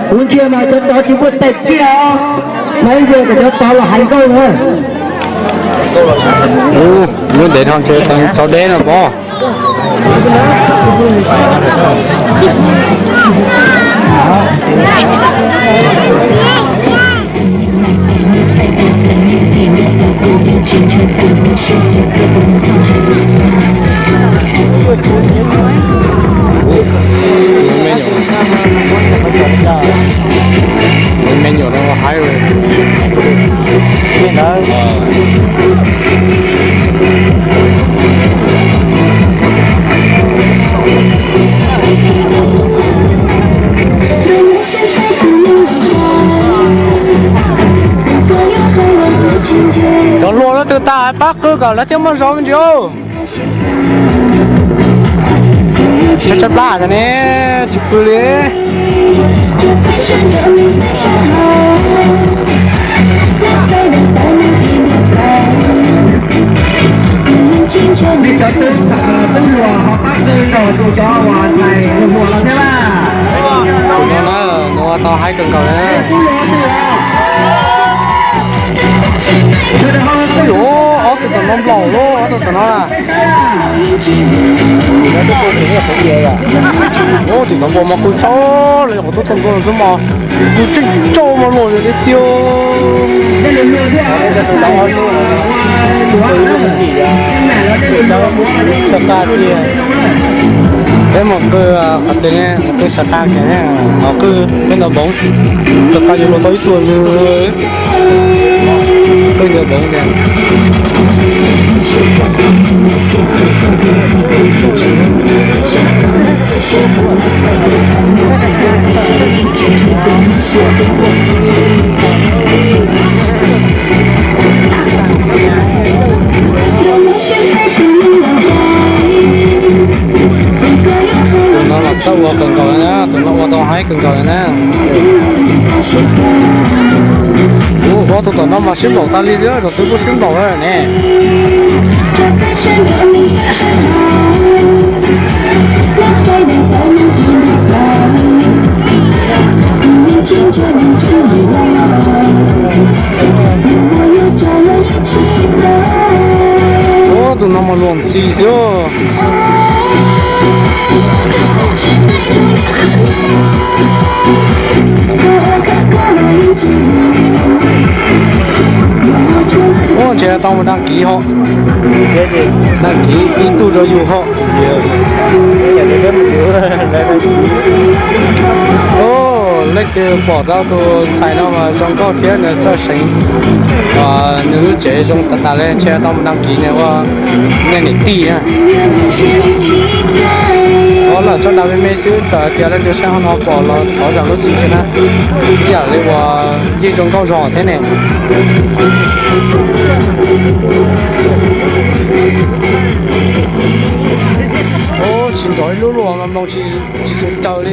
Uống chia mà cho đó chỉ có tệp kia mấy giờ thì cho là hành câu thôi. Muốn để thằng chơi thằng cháu đen là bò. Menu nó hay rồi. Cho luôn nó từ ta bác cứ gọi là tiếng món gió mình chưa chắc chắn là cái này chụp cứ đi Đi cho tính lùa họ bắt tư đầu tụ cho hoàn thành mùa là thế ba. nó to hai cần cầu đấy. Ủa, ở từ tầng năm lầu luôn, ở từ tầng nó là. Ủa, thì tầng bộ mà cứ cho, lấy một số thằng con rồi mà, cứ chích cho mà lôi rồi để tiêu. Thế một cái phát tiền này, một cái chặt ta cái này, nó cứ bên đó bóng, chặt ta như nó tới tuổi nữa. Cái nữa bóng đèn nó làm sao qua cần cầu này tụi nó qua tao hái cần cầu này có tụi nó mà xếp đầu ta đi giữa rồi tôi có xếp đầu rồi nè. Ô tụi nó mà luồn xì chưa. Ô chị tao mà đăng ký họ đăng ký in tu cho dù họ ô lấy từ bỏ ra tôi xài nó mà trong cao thiết này cho sinh và nếu chế trong tạt tạt lên chị tao mà đăng ký này qua nghe này tì nha đó là cho đào bên mấy xíu chờ tiền lên tiêu sang họ bỏ là tháo rằng nó xí thế này bây giờ lấy qua dây trong cao giò thế này ô xin đói lúa mà mong chỉ xuống tàu đi